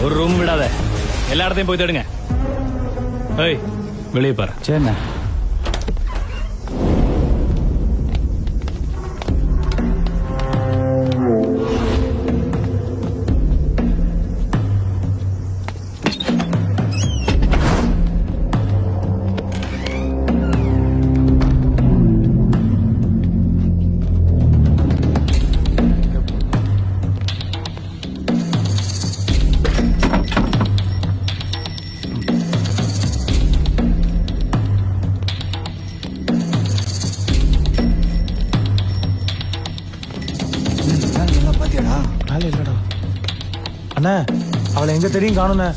ஒரு ரூம் விடாத, எல்லா இடத்தையும் போய் தேடுங்க. ஏய், வெளியே பாரு. சரிண்ணே. வேலை இல்லடா அண்ணா, அவளை எங்க தெரியும் காணுண்ணே.